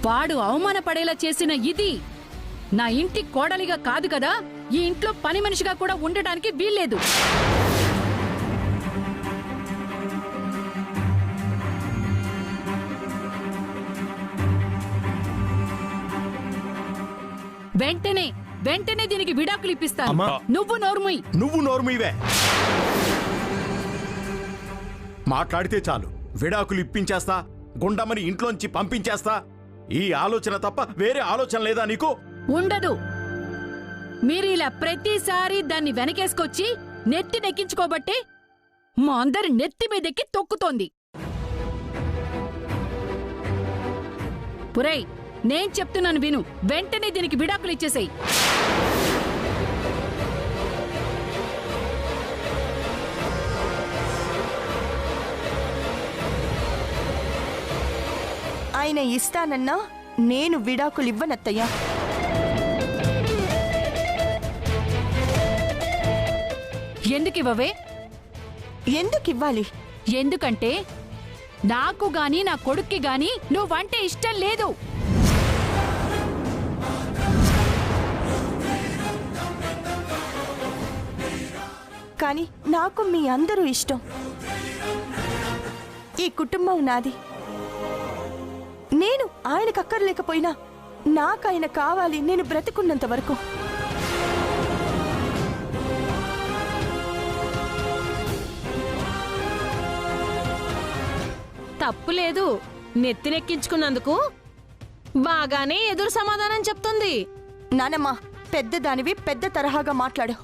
వాడు అవమానపడేలా చేసిన ఇది నా ఇంటి కోడలిగా కాదు కదా, ఈ ఇంట్లో పని మనిషిగా కూడా ఉండడానికి వీల్లేదు. వెంటనే దీనికి విడాకులు ఇప్పిస్తాను. నువ్వు నోర్ముయివే. మాట్లాడితే చాలు విడాకులు ఇప్పించేస్తా, గుండమ్మని ఇంట్లోంచి పంపించేస్తా. ఈ ఆలోచన తప్ప వేరే ఆలోచన లేదా నీకు? ఉండదు. మీరు ఇలా ప్రతిసారి దాన్ని వెనకేసుకొచ్చి నెత్తి నెక్కించుకోబట్టే మా అందరి నెత్తి మీదెక్కి తొక్కుతోంది. పురై, నేను చెప్తున్నాను విను. వెంటనే దీనికి విడాకులు ఇచ్చేసేయ్. ఆయన ఇస్తానన్నా నేను విడాకులు ఇవ్వనత్తయ్యా. ఎందుకివ్వవే? ఎందుకివ్వాలి? ఎందుకంటే నాకు గాని నా కొడుక్కి గాని నువ్వంటే ఇష్టం లేదు. కానీ నాకు మీ అందరూ ఇష్టం. ఈ కుటుంబం నాది. నేను ఆయనకు అక్కర్లేకపోయినా నాకాయన కావాలి, నేను బ్రతికున్నంత వరకు. తప్పులేదు. నెత్తినెక్కించుకున్నందుకు బాగానే ఎదురు సమాధానం చెప్తుంది. నానమ్మా, పెద్దదానివి పెద్ద తరహాగా మాట్లాడు.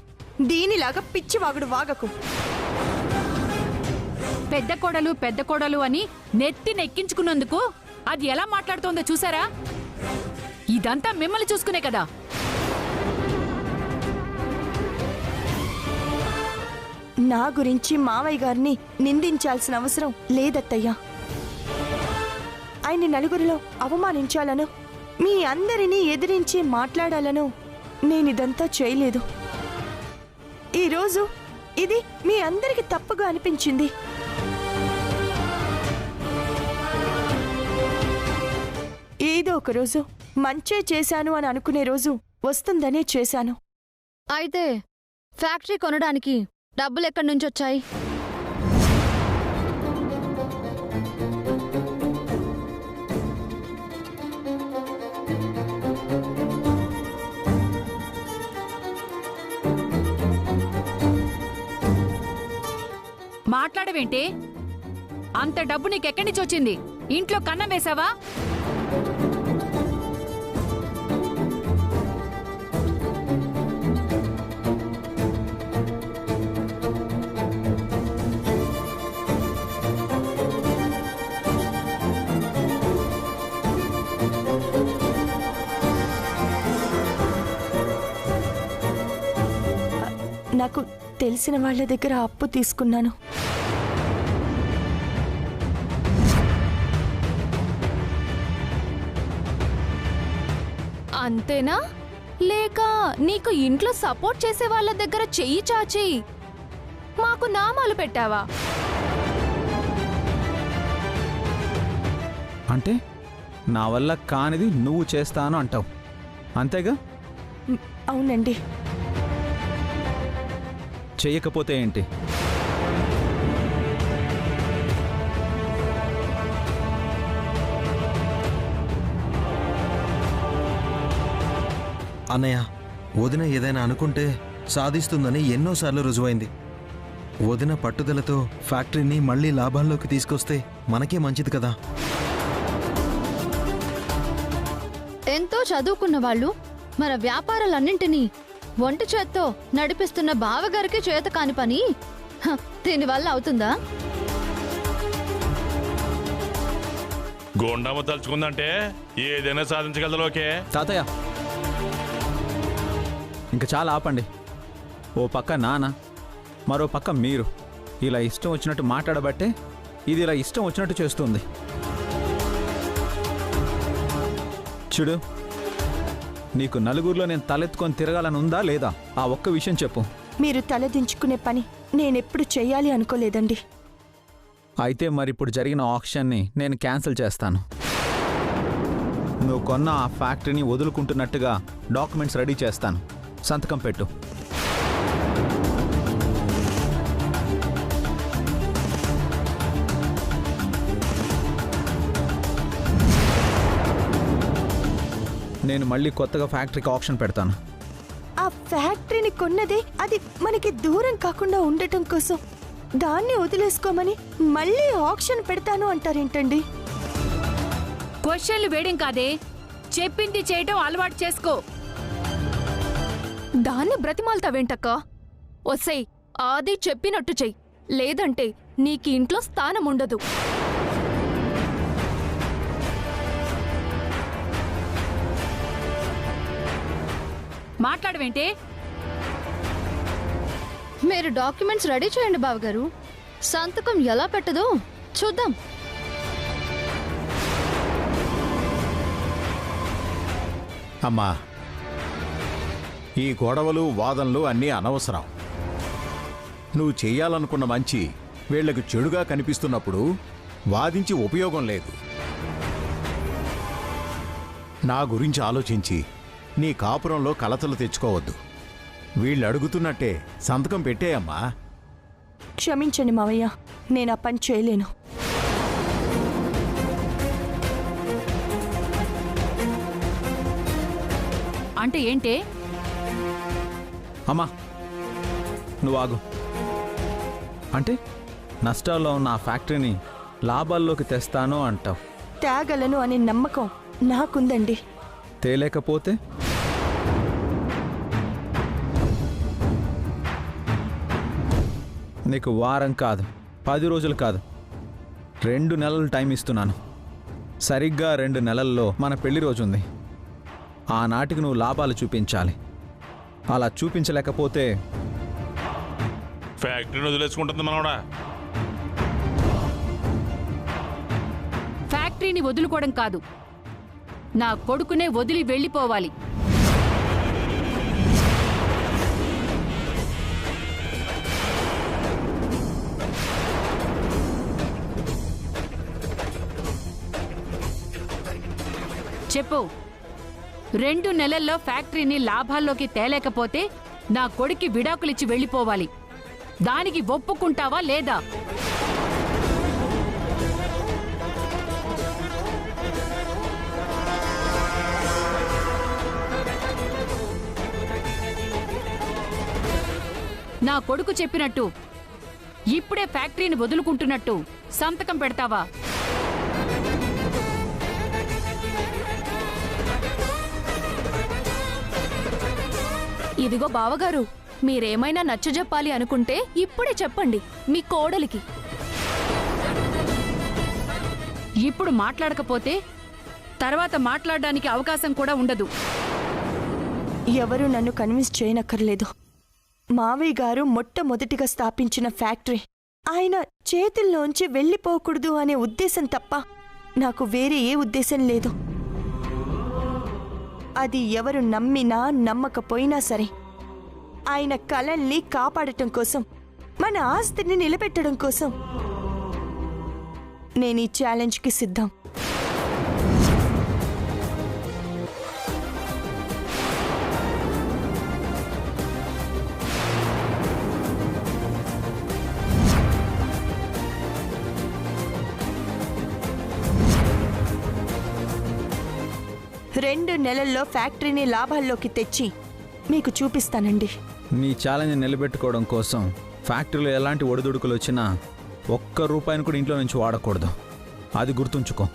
దీనిలాగా పిచ్చివాగుడు వాగకు. పెద్ద కోడలు అని నెత్తి నెక్కించుకున్నందుకు అది ఎలా మాట్లాడుతోందో చూసారా? ఇదంతా మిమ్మల్ని చూసుకునే కదా. నా గురించి మావయ్య గారిని నిందించాల్సిన అవసరం లేదత్తయ్యా. ఆయన్ని నలుగురిలో అవమానించాలను, మీ అందరినీ ఎదిరించి మాట్లాడాలను నేనిదంతా చేయలేదు. ఈరోజు ఇది మీ అందరికి తప్పుగా అనిపించింది. ఏదో ఒక రోజు మంచే చేశాను అని అనుకునే రోజు వస్తుందనే చేశాను. అయితే ఫ్యాక్టరీ కొనడానికి డబ్బులు ఎక్కడి నుంచి వచ్చాయి? మాట్లాడవేంటే? అంత డబ్బు నీకెక్కడి నుంచి వచ్చింది? ఇంట్లో కన్నం వేశావా? నాకు తెలిసిన వాళ్ళ దగ్గర అప్పు తీసుకున్నాను. అంతేనా? లేక నీకు ఇంట్లో సపోర్ట్ చేసే వాళ్ళ దగ్గర చెయ్యి చాచి మాకు నామాలు పెట్టావా? అంటే నా వల్ల కానిది నువ్వు చేస్తాను అంటావు, అంతేగా? అవునండి. చెయ్యకపోతే ఏంటి? అన్నయ్య, వదిన ఏదైనా అనుకుంటే సాధిస్తుందని ఎన్నోసార్లు రుజువైంది. వదిన పట్టుదలతో ఫ్యాక్టరీని మళ్లీ లాభాల్లోకి తీసుకొస్తే మనకే మంచిది కదా. ఎంతో చదువుకున్న వాళ్ళు మన వ్యాపారాలన్నింటినీ ఒంటి చేత్తో నడిపిస్తున్న బావగారికి చేత కాని పని దీనివల్ల అవుతుందా? గుండమ్మ తలుచుకుందంటే ఏదైనా సాధించగలలోకే. తాతయ్య, ఇంకా చాలా ఆపండి. ఓ పక్క నాన్న, మరో పక్క మీరు ఇలా ఇష్టం వచ్చినట్టు మాట్లాడబట్టే ఇది ఇలా ఇష్టం వచ్చినట్టు చేస్తుంది. చూడు, నీకు నలుగురిలో నేను తలెత్తుకొని తిరగాలని ఉందా లేదా? ఆ ఒక్క విషయం చెప్పు. మీరు తలదించుకునే పని నేనెప్పుడు చెయ్యాలి అనుకోలేదండి. అయితే మరిప్పుడు జరిగిన ఆక్షన్ని నేను క్యాన్సిల్ చేస్తాను. నువ్వు కొన్న ఆ ఫ్యాక్టరీని వదులుకుంటున్నట్టుగా డాక్యుమెంట్స్ రెడీ చేస్తాను. సంతకం పెట్టు. నేను మళ్ళీ కొత్తగా ఫ్యాక్టరీకి ఆప్షన్ పెడతాను. ఆ ఫ్యాక్టరీని కొన్నదే అది మనకి దూరం కాకుండా ఉండటం కోసం దాన్ని వదిలేసుకోమని మళ్ళీ ఆక్షన్ పెడతాను అంటారేంటండి? క్వశ్చన్లు వేయడం కాదే, చెప్పింది చేయటం అలవాటు చేసుకో. దాన్ని బ్రతిమాలతావేంటక్క? ఒసేయ్, ఆది చెప్పినట్టు చెయ్యి, లేదంటే నీకు ఇంట్లో స్థానం ఉండదు. మాట్లాడవేంటే? మీరు డాక్యుమెంట్స్ రెడీ చేయండి బావగారు. సంతకం ఎలా పెట్టదో చూద్దాం. అమ్మా, ఈ గొడవలు వాదనలు అన్నీ అనవసరం. నువ్వు చెయ్యాలనుకున్న మంచి వీళ్లకు చెడుగా కనిపిస్తున్నప్పుడు వాదించి ఉపయోగం లేదు. నా గురించి ఆలోచించి నీ కాపురంలో కలతలు తెచ్చుకోవద్దు. వీళ్ళు అడుగుతున్నట్టే సంతకం పెట్టేయమ్మా. క్షమించండి మావయ్య, నేను ఆ పని చేయలేను. అంటే ఏంటే? అమ్మా, నువ్వు ఆగు. అంటే నష్టాల్లో ఉన్న ఆ ఫ్యాక్టరీని లాభాల్లోకి తెస్తాను అంటావు. తేగలను అనే నమ్మకం నాకుందండి. తేలేకపోతే? నీకు వారం కాదు, 10 రోజులు కాదు, 2 నెలలు టైం ఇస్తున్నాను. సరిగ్గా 2 నెలల్లో మన పెళ్లి రోజు ఉంది. ఆనాటికి నువ్వు లాభాలు చూపించాలి. అలా చూపించలేకపోతే ఫ్యాక్టరీని వదిలేసుకుంటుంది మనోడా. ఫ్యాక్టరీని వదులుకోవడం కాదు, నా కొడుకునే వదిలి వెళ్ళిపోవాలి. చెప్పు. 2 నెలల్లో ఫ్యాక్టరీని లాభాల్లోకి తేలేకపోతే నా కొడుక్కి విడాకులిచ్చి వెళ్ళిపోవాలి. దానికి ఒప్పుకుంటావా లేదా? నా కొడుకు చెప్పినట్టు ఇప్పుడే ఫ్యాక్టరీని వదులుకుంటున్నట్టు సంతకం పెడతావా? ఇదిగో బావగారు, మీరేమైనా నచ్చజెప్పాలి అనుకుంటే ఇప్పుడే చెప్పండి మీ కోడలికి. ఇప్పుడు మాట్లాడకపోతే తర్వాత మాట్లాడడానికి అవకాశం కూడా ఉండదు. ఎవరూ నన్ను కన్విన్స్ చేయనక్కర్లేదు. మావయ్య గారు మొట్టమొదటిగా స్థాపించిన ఫ్యాక్టరీ ఆయన చేతుల్లోంచి వెళ్ళిపోకూడదు అనే ఉద్దేశం తప్ప నాకు వేరే ఏ ఉద్దేశం లేదు. అది ఎవరు నమ్మినా నమ్మకపోయినా సరే ఆయన కలల్ని కాపాడటం కోసం, మన ఆస్తిని నిలబెట్టడం కోసం నేను ఈ ఛాలెంజ్కి సిద్ధం. రెండు నెలల్లో ఫ్యాక్టరీని లాభాల్లోకి తెచ్చి మీకు చూపిస్తానండి. నీ ఛాలెంజ్ నిలబెట్టుకోవడం కోసం ఫ్యాక్టరీలో ఎలాంటి ఒడిదుడుకులు వచ్చినా ₹1 కూడా ఇంట్లో నుంచి వాడకూడదు. అది గుర్తుంచుకో.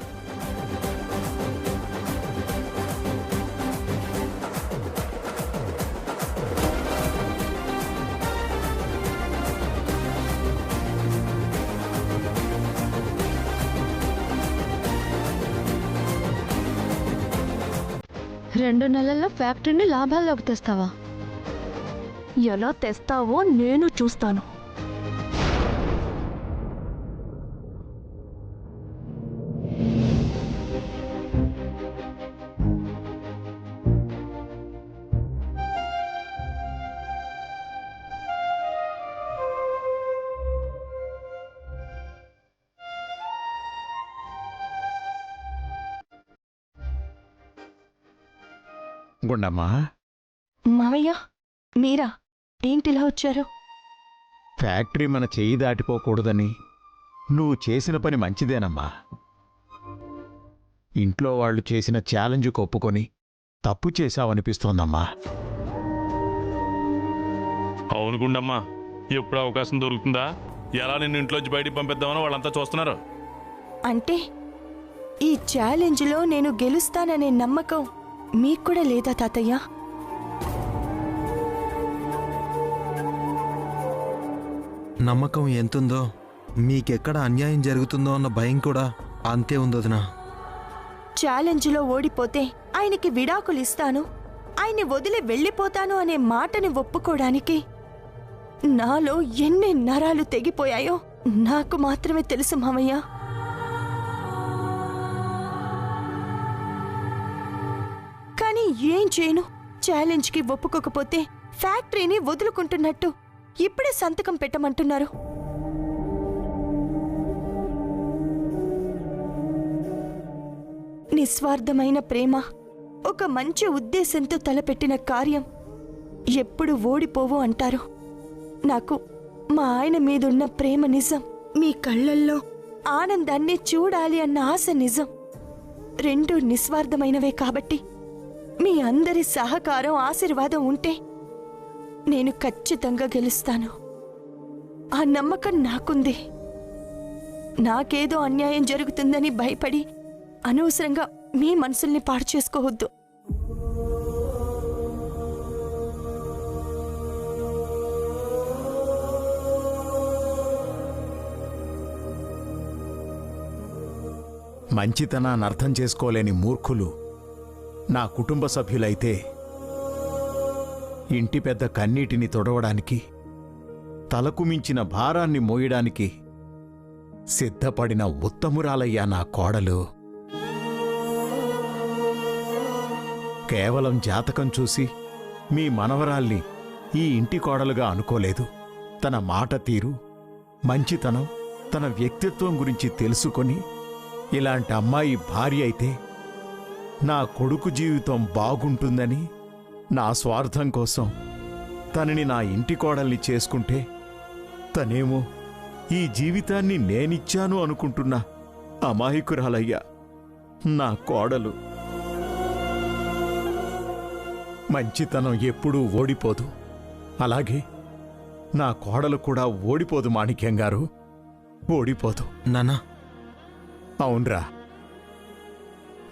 రెండు నెలల్లో ఫ్యాక్టరీని లాభాల్లోకి తెస్తావా? ఎలా తెస్తావో నేను చూస్తాను. గుండమ్మా, మావయ్య మీరా ఏంటిలా వచ్చారు? ఫ్యాక్టరీ మన చెయ్యి దాటిపోకూడదని నువ్వు చేసిన పని మంచిదేనమ్మా. ఇంట్లో వాళ్ళు చేసిన ఛాలెంజ్ ఒప్పుకొని తప్పు చేశావనిపిస్తోందమ్మా. అవును గుండమ్మా, ఎప్పుడు అవకాశం దొరుకుతుందా ఎలా నిన్ను ఇంట్లోంచి బయటికి పంపిద్దామని వాళ్ళంతా చూస్తున్నారు. అంటే ఈ ఛాలెంజ్లో నేను గెలుస్తాననే నమ్మకం మీకు కూడా లేదా తాతయ్య? నమ్మకం ఎంతుందో మీకెక్కడ అన్యాయం జరుగుతుందో అన్న భయం కూడా అంతే ఉందొదినా. ఛాలెంజ్లో ఓడిపోతే ఆయనకి విడాకులు ఇస్తాను, ఆయన్ని వదిలి వెళ్ళిపోతాను అనే మాటని ఒప్పుకోవడానికి నాలో ఎన్ని నరాలు తెగిపోయాయో నాకు మాత్రమే తెలుసు మామయ్య. కానీ ఏం చేయను? ఛాలెంజ్కి ఒప్పుకోకపోతే ఫ్యాక్టరీని వదులుకుంటున్నట్టు ఇప్పుడే సంతకం పెట్టమంటున్నారు. నిస్వార్థమైన ప్రేమ, ఒక మంచి ఉద్దేశంతో తలపెట్టిన కార్యం ఎప్పుడు ఓడిపోవు అంటారు. నాకు మా ఆయన మీదున్న ప్రేమ నిజం, మీ కళ్ళల్లో ఆనందాన్ని చూడాలి అన్న ఆశ నిజం. రెండూ నిస్వార్థమైనవే కాబట్టి మీ అందరి సహకారం, ఆశీర్వాదం ఉంటే నేను ఖచ్చితంగా గెలుస్తాను. ఆ నమ్మకం నాకుంది. నాకేదో అన్యాయం జరుగుతుందని భయపడి అనవసరంగా మీ మనసుల్ని పాడు చేసుకోవద్దు. మంచితనాన్ని అర్థం చేసుకోలేని మూర్ఖులు నా కుటుంబ సభ్యులైతే ఇంటి పెద్ద కన్నీటిని తొడవడానికి, తలకు మించిన భారాన్ని మోయడానికి సిద్ధపడిన ఉత్తమురాలయ్యా నా కోడలు. కేవలం జాతకం చూసి మీ మనవరాల్ని ఈ ఇంటి కోడలుగా అనుకోలేదు. తన మాట తీరు, మంచితనం, తన వ్యక్తిత్వం గురించి తెలుసుకొని ఇలాంటి అమ్మాయి భార్య అయితే నా కొడుకు జీవితం బాగుంటుందని, నా స్వార్థం కోసం తనని నా ఇంటి కోడల్ని చేసుకుంటే తనేమో ఈ జీవితాన్ని నేనిచ్చాను అనుకుంటున్నా అమాయకురాలయ్యా నా కోడలు. మంచితనం ఎప్పుడూ ఓడిపోదు, అలాగే నా కోడలు కూడా ఓడిపోదు మాణిక్యం గారు, ఓడిపోదు. నానా, అవునరా,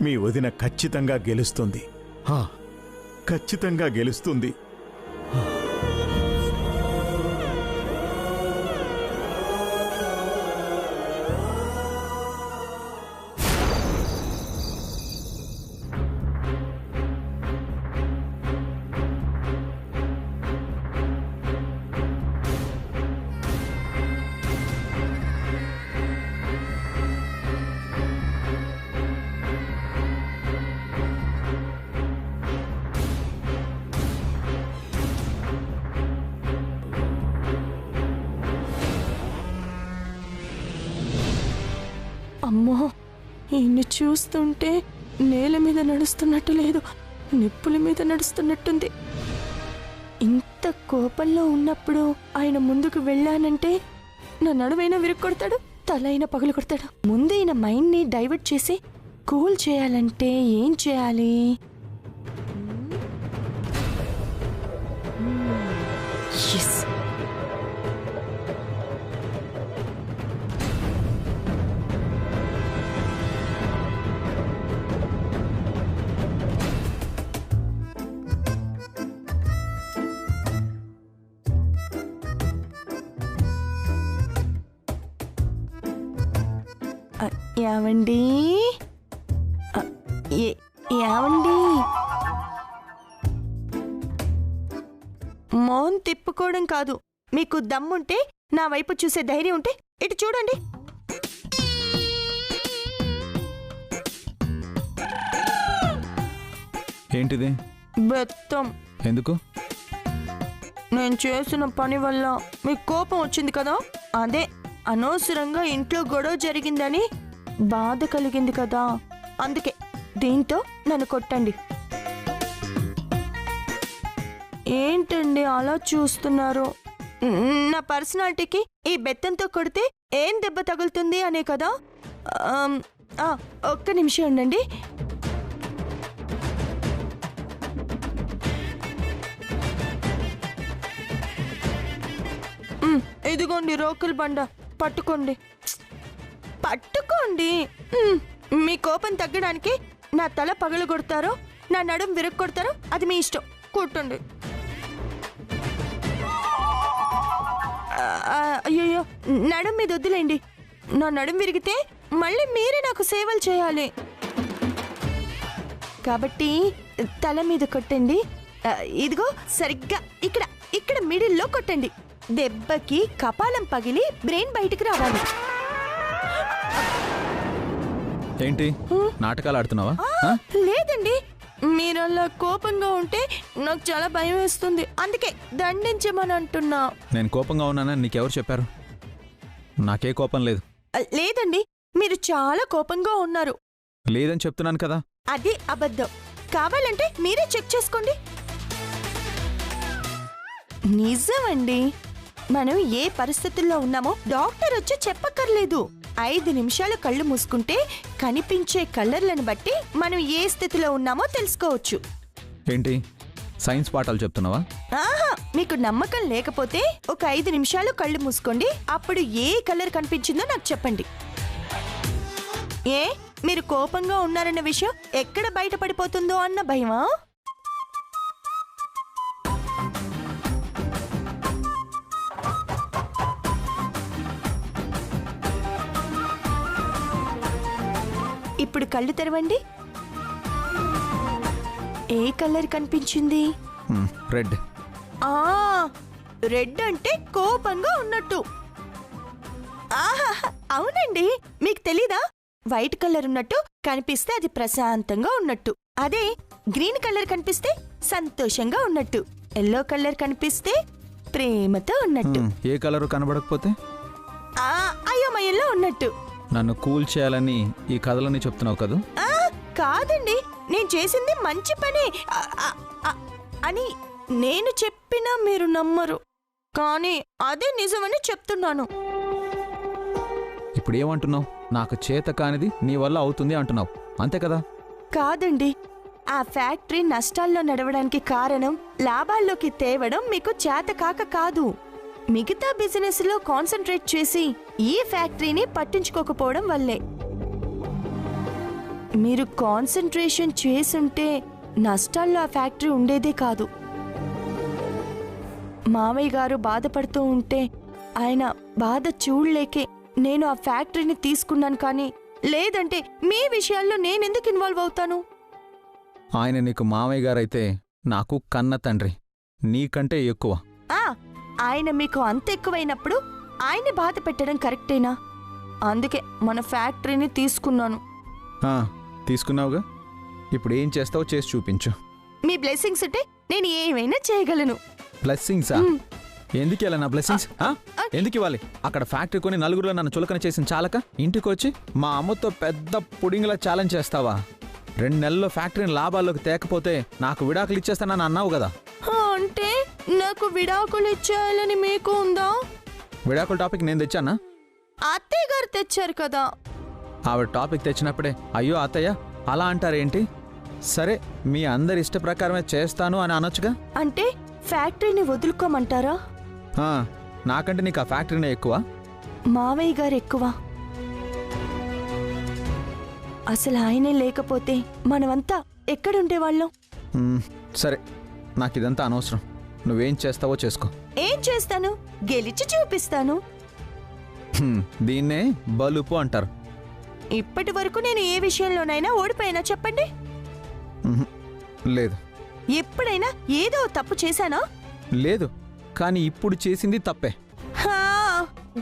మీ వదిన ఖచ్చితంగా గెలుస్తుంది. ఖచ్చితంగా గెలుస్తుంది. అమ్మో, ఈయన్ని చూస్తుంటే నేల మీద నడుస్తున్నట్టు లేదు, నిప్పుల మీద నడుస్తున్నట్టుంది. ఇంత కోపంలో ఉన్నప్పుడు ఆయన ముందుకు వెళ్ళానంటే నా నడువైనా విరుక్కొడతాడు, తలైనా పగులు కొడతాడు. ముందు ఈయన మైండ్ని డైవర్ట్ చేసి కూల్ చేయాలంటే ఏం చేయాలి? Yes. ఏవండి, ఏవండి, మౌన్ తిప్పుకోవడం కాదు, మీకు దమ్ముంటే, నా వైపు చూసే ధైర్యం ఉంటే ఇటు చూడండి. ఏంటిది? బెత్తం. ఎందుకు? నేను చేసిన పని వల్ల మీకు కోపం వచ్చింది కదా, అదే అనవసరంగా ఇంట్లో గొడవ జరిగిందని బాధ కలిగింది కదా, అందుకే దీంతో నన్ను కొట్టండి. ఏంటండి అలా చూస్తున్నారు? నా పర్సనాలిటీకి ఈ బెత్తంతో కొడితే ఏం దెబ్బ తగులుతుంది అనే కదా. ఒక్క నిమిషం ఉండండి. ఇదిగోండి రోకుల బండ, పట్టుకోండి. పట్టుకోండి. మీ కోపం తగ్గడానికి నా తల పగలగొడతారో నా నడుం విరగొడతారో అది మీ ఇష్టం. కూర్చోండి. అయ్యో, నడుం మీద వద్దులేండి. నా నడుం విరిగితే మళ్ళీ మీరే నాకు సేవలు చేయాలి. కాబట్టి తల మీద కొట్టండి. ఇదిగో సరిగ్గా ఇక్కడ ఇక్కడ మిడిల్లో కొట్టండి. దెబ్బకి కపాలం పగిలి బ్రెయిన్ బయటికి రావాలి. ఏంటి నాటకాలు ఆడుతున్నావా? లేదండి, మీరు అలా కోపంగా ఉంటే నాకు చాలా భయం వేస్తుంది. అందుకే దండించమని అంటున్నా. నేను కోపంగా ఉన్నానని నీకెవరు చెప్పారు? నాకే కోపం లేదు. లేదండి, మీరు చాలా కోపంగా ఉన్నారు. లేదని చెప్తున్నాను కదా. అది అబద్ధం. కావాలంటే మీరే చెక్ చేసుకోండి. నిజమండి, మనం ఏ పరిస్థితుల్లో ఉన్నామో డాక్టర్ వచ్చి చెప్పక్కర్లేదు. 5 నిమిషాలు కళ్ళు మూసుకుంటే కనిపించే కలర్లను బట్టి మనం ఏ స్థితిలో ఉన్నామో తెలుసుకోవచ్చు. ఏంటి సైన్స్ పాఠాలు చెప్తున్నావా? ఆహా, మీకు నమ్మకం లేకపోతే ఒక 5 నిమిషాలు కళ్ళు మూసుకోండి. అప్పుడు ఏ కలర్ కనిపించిందో నాకు చెప్పండి. ఏ మీరు కోపంగా ఉన్నారన్న విషయం ఎక్కడ బయటపడిపోతుందో అన్న భయమా? ఇప్పుడు కళ్ళు తెరవండి. ఏ కలర్ కనిపించింది? రెడ్. రెడ్ అంటే కోపంగా ఉన్నట్టు. ఆహా, అవునండి, మీకు తెలీదా? వైట్ కలర్ ఉన్నట్టు కనిపిస్తే అది ప్రశాంతంగా ఉన్నట్టు. అదే గ్రీన్ కలర్ కనిపిస్తే సంతోషంగా ఉన్నట్టు. ఎల్లో కలర్ కనిపిస్తే ప్రేమతో ఉన్నట్టు. ఏ కలర్ కనబడకపోతే అయోమయంలో ఉన్నట్టు. నన్ను కూల్ చేయాలని ఈ కథలని చెప్తున్నావు కదా? కాదండి, నేను చేసింది మంచి పని అని నేను చెప్పినా మీరు నమ్మరు. కానీ అదే నిజమని చెప్తున్నాను. ఇప్పుడు ఏమంటున్నావు? నాకు చేత కానిది నీ వల్ల అవుతుంది అంటున్నావు, అంతే కదా? కాదండి, ఆ ఫ్యాక్టరీ నష్టాల్లో నడవడానికి కారణం లాభాల్లోకి తేవడం మీకు చేత కాక కాదు. మిగతా బిజినెస్ లో కాన్సన్ట్రేట్ చేసి ఈ ఫ్యాక్టరీని పట్టించుకోకపోవడం వల్లే. మీరు కాన్సన్ట్రేషన్ చేసుంటే నష్టాల్లో ఆ ఫ్యాక్టరీ ఉండేదే కాదు. మామయ్య గారు బాధపడుతూ ఉంటే ఆయన బాధ చూడలేకే నేను ఆ ఫ్యాక్టరీని తీసుకున్నాను. కానీ లేదంటే మీ విషయాల్లో నేనెందుకు ఇన్వాల్వ్ అవుతాను? ఆయన నీకు మామయ్య గారైతే నాకు కన్న తండ్రి, నీకంటే ఎక్కువ. ఆయన మీకు అంత ఎక్కువైనప్పుడు ఆయన్ని బాధ పెట్టడం కరెక్టేనా? అందుకే మన ఫ్యాక్టరీని తీసుకున్నాను. తీసుకున్నావుగా, ఇప్పుడు ఏం చేస్తావో చేసి చూపించు. మీ బ్లెస్సింగ్స్ ఉంటే నేను ఏమైనా చేయగలను. బ్లెస్సింగ్సా? ఎందుకు ఇలా నా బ్లెస్సింగ్స్? ఎందుకు ఇవ్వాలి? అక్కడ ఫ్యాక్టరీ కొని నలుగురిలో నన్ను చులకన చేసిన చాలక ఇంటికి వచ్చి మా అమ్మతో పెద్ద పుడింగ్లా ఛాలెంజ్ చేస్తావా? 2 నెలల్లో ఫ్యాక్టరీని లాభాల్లోకి తేకపోతే నాకు విడాకులు ఇచ్చేస్తానని అన్నావు కదా. అంటే నాకు విడాకులు ఇచ్చేయాలని మీకు ఉందా? విడాకుల టాపిక్ నేను తెచ్చానా? అత్తయ్య గారు తెచ్చారు కదా. ఆవిడ టాపిక్ తెచ్చినప్పుడే అయ్యో అత్తయ్య అలా అంటారేంటి? సరే, మీ అందరి ఇష్ట ప్రకారమే చేస్తాను అని అనొచ్చుగా. అంటే ఫ్యాక్టరీని వదులుకోమంటారా? నాకంటే నీకు ఆ ఫ్యాక్టరీనే ఎక్కువ. మావయ్య గారు ఎక్కువ. అసలు ఆయనే లేకపోతే మనమంతా ఎక్కడుండేవాళ్ళం? సరే, నాకిదంతా అనవసరం. నువ్వేం చేస్తావో చేసుకో. ఏం చేస్తాను? గెలిచి చూపిస్తాను. దీన్నే బలుపు అంటారు. ఇప్పటి వరకు నేను ఏ విషయంలోనైనా ఓడిపోయినా చెప్పండి. లేదు. ఎప్పుడైనా ఏదో తప్పు చేశానా? లేదు, కానీ ఇప్పుడు చేసింది తప్పే.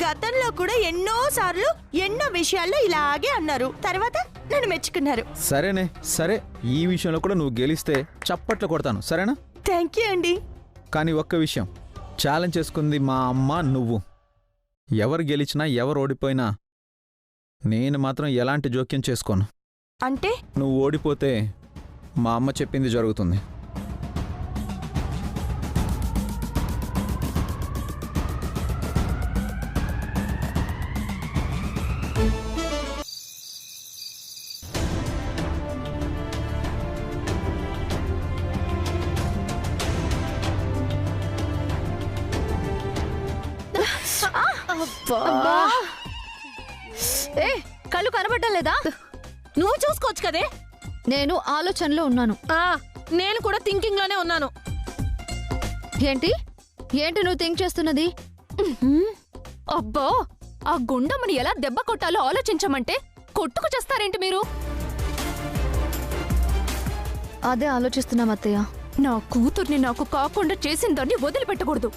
గతంలో కూడా ఎన్నోసార్లు ఎన్నో విషయాల్లో ఇలాగే అన్నారు, తర్వాత నన్ను మెచ్చుకున్నారు. సరేనే, సరే, ఈ విషయంలో కూడా నువ్వు గెలిస్తే చప్పట్లు కొడతాను, సరేనా? థ్యాంక్ యూ అండి. కానీ ఒక్క విషయం, ఛాలెంజ్ చేసుకుంది మా అమ్మ, నువ్వు. ఎవరు గెలిచినా ఎవరు ఓడిపోయినా నేను మాత్రం ఎలాంటి జోక్యం చేసుకోను. అంటే నువ్వు ఓడిపోతే మా అమ్మ చెప్పింది జరుగుతుంది. అబ్బా. ఏ కళ్ళు కనబడ్డం లేదా? నువ్వు చూసుకోవచ్చు కదే. నేను ఆలోచనలో ఉన్నాను. నేను కూడా థింకింగ్ లోనే ఉన్నాను. ఏంటి ఏంటి నువ్వు థింక్ చేస్తున్నది? అబ్బా, ఆ గుండమ్మని ఎలా దెబ్బ కొట్టాలో ఆలోచించమంటే కొట్టుకు చేస్తారేంటి మీరు? అదే ఆలోచిస్తున్నాం అత్తయ్య. నా కూతుర్ని నాకు కాకుండా చేసిన దాన్ని వదిలిపెట్టకూడదు.